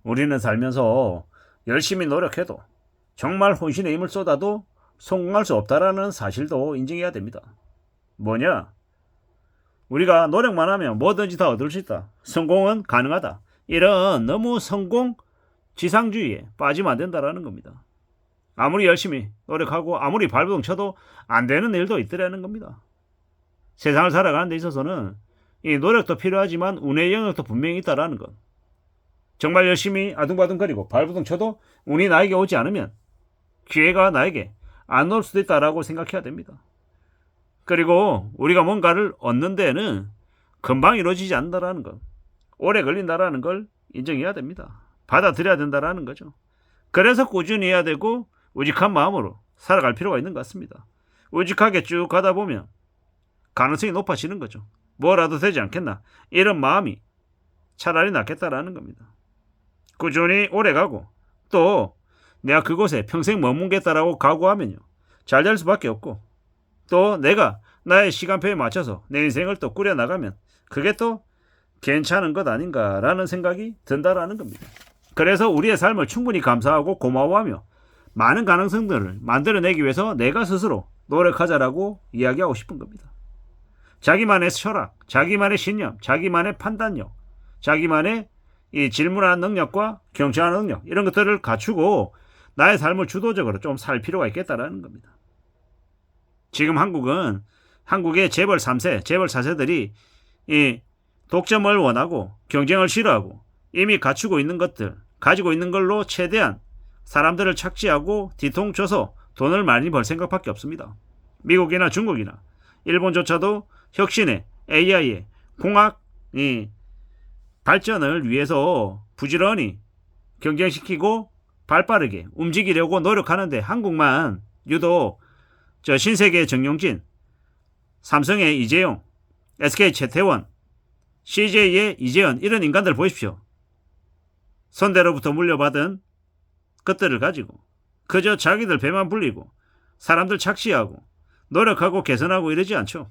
우리는 살면서 열심히 노력해도 정말 혼신의 힘을 쏟아도 성공할 수 없다라는 사실도 인정해야 됩니다. 뭐냐? 우리가 노력만 하면 뭐든지 다 얻을 수 있다. 성공은 가능하다. 이런 너무 성공 지상주의에 빠지면 안 된다라는 겁니다. 아무리 열심히 노력하고 아무리 발버둥 쳐도 안 되는 일도 있더라는 겁니다. 세상을 살아가는 데 있어서는 이 노력도 필요하지만 운의 영역도 분명히 있다라는 것. 정말 열심히 아둥바둥거리고 발버둥 쳐도 운이 나에게 오지 않으면 기회가 나에게 안 올 수도 있다라고 생각해야 됩니다. 그리고 우리가 뭔가를 얻는 데에는 금방 이루어지지 않는다라는 것, 오래 걸린다라는 걸 인정해야 됩니다. 받아들여야 된다라는 거죠. 그래서 꾸준히 해야 되고 우직한 마음으로 살아갈 필요가 있는 것 같습니다. 우직하게 쭉 가다 보면 가능성이 높아지는 거죠. 뭐라도 되지 않겠나, 이런 마음이 차라리 낫겠다라는 겁니다. 꾸준히 오래 가고 또 내가 그곳에 평생 머문겠다라고 각오하면요, 잘 될 수밖에 없고, 또 내가 나의 시간표에 맞춰서 내 인생을 또 꾸려나가면 그게 또 괜찮은 것 아닌가라는 생각이 든다라는 겁니다. 그래서 우리의 삶을 충분히 감사하고 고마워하며 많은 가능성들을 만들어내기 위해서 내가 스스로 노력하자라고 이야기하고 싶은 겁니다. 자기만의 철학, 자기만의 신념, 자기만의 판단력, 자기만의 이 질문하는 능력과 경청하는 능력, 이런 것들을 갖추고 나의 삶을 주도적으로 좀 살 필요가 있겠다라는 겁니다. 지금 한국의 재벌 3세, 재벌 4세들이 이 독점을 원하고 경쟁을 싫어하고 이미 갖추고 있는 것들, 가지고 있는 걸로 최대한 사람들을 착취하고 뒤통쳐서 돈을 많이 벌 생각밖에 없습니다. 미국이나 중국이나 일본조차도 혁신의 AI의 공학 발전을 위해서 부지런히 경쟁시키고 발빠르게 움직이려고 노력하는데 한국만 유독 신세계의 정용진, 삼성의 이재용, SK 최태원, CJ의 이재현, 이런 인간들 보십시오. 선대로부터 물려받은 것들을 가지고 그저 자기들 배만 불리고 사람들 착시하고 노력하고 개선하고 이러지 않죠.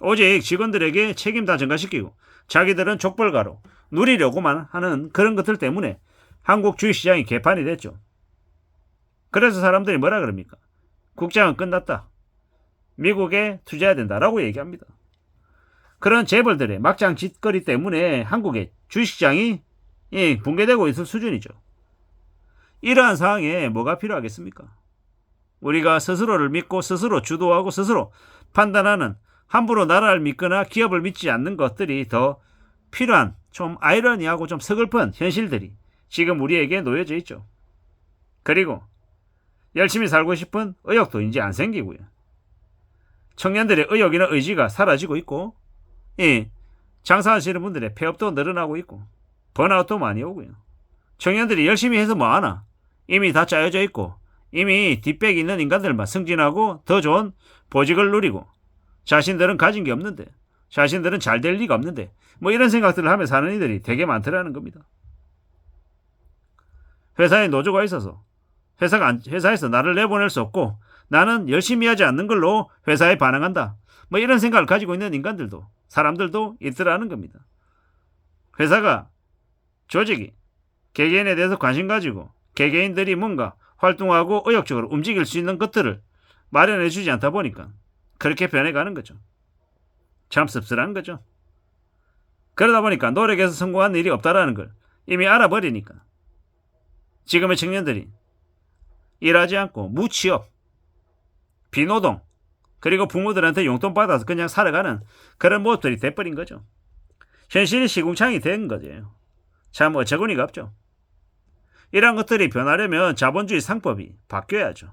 오직 직원들에게 책임 다 전가시키고 자기들은 족벌가로 누리려고만 하는 그런 것들 때문에 한국 주식시장이 개판이 됐죠. 그래서 사람들이 뭐라 그럽니까? 국장은 끝났다, 미국에 투자해야 된다라고 얘기합니다. 그런 재벌들의 막장 짓거리 때문에 한국의 주식시장이 붕괴되고 있을 수준이죠. 이러한 상황에 뭐가 필요하겠습니까? 우리가 스스로를 믿고 스스로 주도하고 스스로 판단하는, 함부로 나라를 믿거나 기업을 믿지 않는 것들이 더 필요한, 좀 아이러니하고 좀 서글픈 현실들이 지금 우리에게 놓여져 있죠. 그리고 열심히 살고 싶은 의욕도 이제 안 생기고요. 청년들의 의욕이나 의지가 사라지고 있고, 장사하시는 분들의 폐업도 늘어나고 있고, 번아웃도 많이 오고요. 청년들이 열심히 해서 뭐하나? 이미 다 짜여져 있고 이미 뒷백이 있는 인간들만 승진하고 더 좋은 보직을 누리고, 자신들은 가진 게 없는데, 자신들은 잘 될 리가 없는데, 뭐 이런 생각들을 하며 사는 이들이 되게 많더라는 겁니다. 회사에 노조가 있어서 회사에서 나를 내보낼 수 없고 나는 열심히 하지 않는 걸로 회사에 반항한다, 뭐 이런 생각을 가지고 있는 인간들도, 사람들도 있더라는 겁니다. 회사가, 조직이 개개인에 대해서 관심 가지고 개개인들이 뭔가 활동하고 의욕적으로 움직일 수 있는 것들을 마련해 주지 않다 보니까 그렇게 변해가는 거죠. 참 씁쓸한 거죠. 그러다 보니까 노력해서 성공한 일이 없다라는 걸 이미 알아버리니까 지금의 청년들이 일하지 않고 무취업, 비노동, 그리고 부모들한테 용돈 받아서 그냥 살아가는 그런 모습들이 돼버린 거죠. 현실이 시궁창이 된 거죠. 참 어처구니가 없죠. 이런 것들이 변하려면 자본주의 상법이 바뀌어야죠.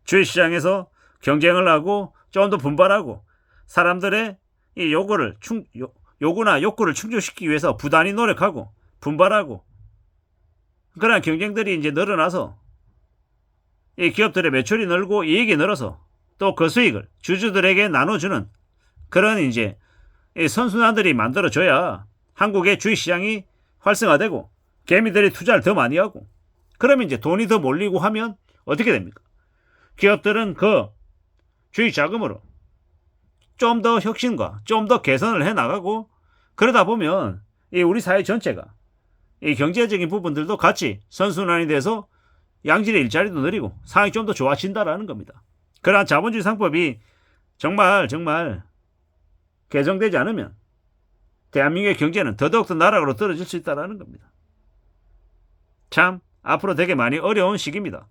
주식시장에서 경쟁을 하고 좀 더 분발하고 사람들의 이 요구나 욕구를 충족시키기 위해서 부단히 노력하고 분발하고, 그러한 경쟁들이 이제 늘어나서 이 기업들의 매출이 늘고 이익이 늘어서 또 그 수익을 주주들에게 나눠주는 그런 이제 이 선순환들이 만들어져야 한국의 주식시장이 활성화되고 개미들이 투자를 더 많이 하고, 그러면 이제 돈이 더 몰리고 하면 어떻게 됩니까? 기업들은 그 주식 자금으로 좀 더 혁신과 좀 더 개선을 해 나가고, 그러다 보면 이 우리 사회 전체가 이 경제적인 부분들도 같이 선순환이 돼서 양질의 일자리도 늘리고 상황이 좀 더 좋아진다라는 겁니다. 그러한 자본주의 상법이 정말 개정되지 않으면 대한민국의 경제는 더더욱더 나락으로 떨어질 수 있다는 겁니다. 참 앞으로 되게 많이 어려운 시기입니다.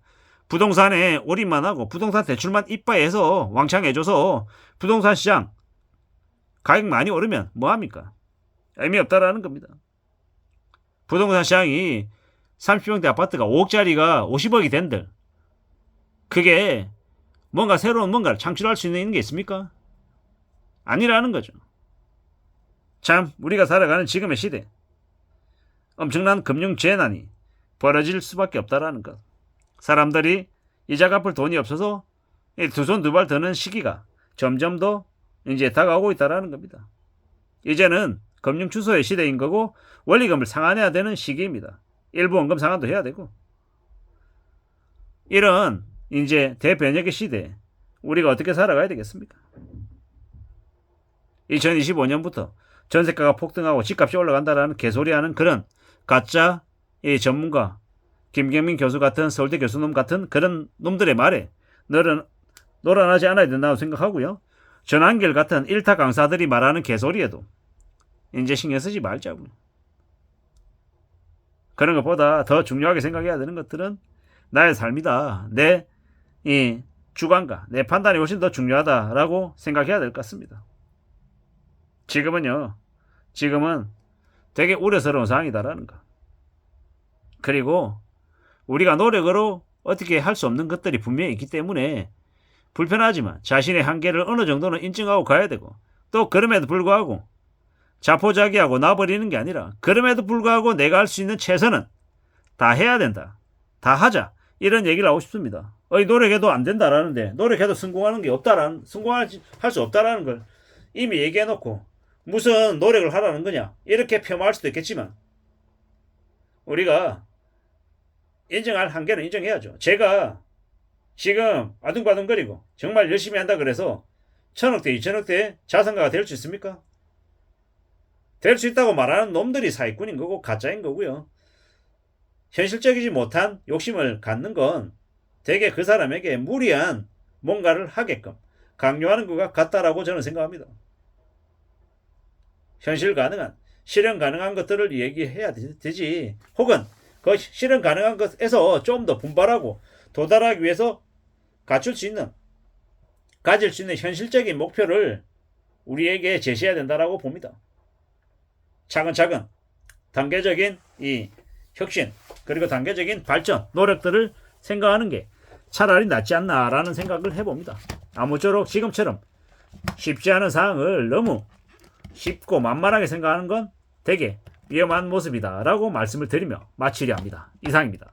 부동산에 올인만 하고 부동산 대출만 이빠이해서 왕창해줘서 부동산 시장 가격 많이 오르면 뭐합니까? 의미 없다라는 겁니다. 부동산 시장이 30평대 아파트가 5억짜리가 50억이 된들 그게 뭔가 새로운 뭔가를 창출할 수 있는 게 있습니까? 아니라는 거죠. 참 우리가 살아가는 지금의 시대 엄청난 금융 재난이 벌어질 수밖에 없다라는 것. 사람들이 이자 갚을 돈이 없어서 두 손 두 발 드는 시기가 점점 더 이제 다가오고 있다라는 겁니다. 이제는 금융 추소의 시대인 거고 원리금을 상환해야 되는 시기입니다. 일부 원금 상환도 해야 되고 이런 이제 대변혁의 시대에 우리가 어떻게 살아가야 되겠습니까? 2025년부터 전세가가 폭등하고 집값이 올라간다라는 개소리하는 그런 가짜 전문가 김경민 교수 같은 서울대 교수놈 같은 그런 놈들의 말에 놀아나지 않아야 된다고 생각하고요. 전한결 같은 일타 강사들이 말하는 개소리에도 이제 신경 쓰지 말자고요. 그런 것보다 더 중요하게 생각해야 되는 것들은 나의 삶이다. 내 주관과 내 판단이 훨씬 더 중요하다라고 생각해야 될 것 같습니다. 지금은 되게 우려스러운 상황이다라는 거. 그리고 우리가 노력으로 어떻게 할 수 없는 것들이 분명히 있기 때문에 불편하지만 자신의 한계를 어느 정도는 인정하고 가야 되고 또 그럼에도 불구하고 자포자기하고 놔버리는 게 아니라 그럼에도 불구하고 내가 할 수 있는 최선은 다 해야 된다. 다 하자. 이런 얘기를 하고 싶습니다. 노력해도 안 된다라는데 노력해도 성공하는 게 없다라는 성공할 수 없다라는 걸 이미 얘기해놓고 무슨 노력을 하라는 거냐 이렇게 폄하할 수도 있겠지만 우리가 인정할 한계는 인정해야죠. 제가 지금 아둥바둥거리고 정말 열심히 한다 그래서 1000억대 2000억대 자산가가 될 수 있습니까? 될 수 있다고 말하는 놈들이 사기꾼인 거고 가짜인 거고요. 현실적이지 못한 욕심을 갖는 건 되게 그 사람에게 무리한 뭔가를 하게끔 강요하는 것 같다라고 저는 생각합니다. 현실 가능한, 실현 가능한 것들을 얘기해야 되지. 혹은 그 실현 가능한 것에서 좀 더 분발하고 도달하기 위해서 가질 수 있는 현실적인 목표를 우리에게 제시해야 된다라고 봅니다. 차근차근 단계적인 이 혁신 그리고 단계적인 발전 노력들을 생각하는 게 차라리 낫지 않나라는 생각을 해봅니다. 아무쪼록 지금처럼 쉽지 않은 상황을 너무 쉽고 만만하게 생각하는 건 되게 위험한 모습이다 라고 말씀을 드리며 마치려 합니다. 이상입니다.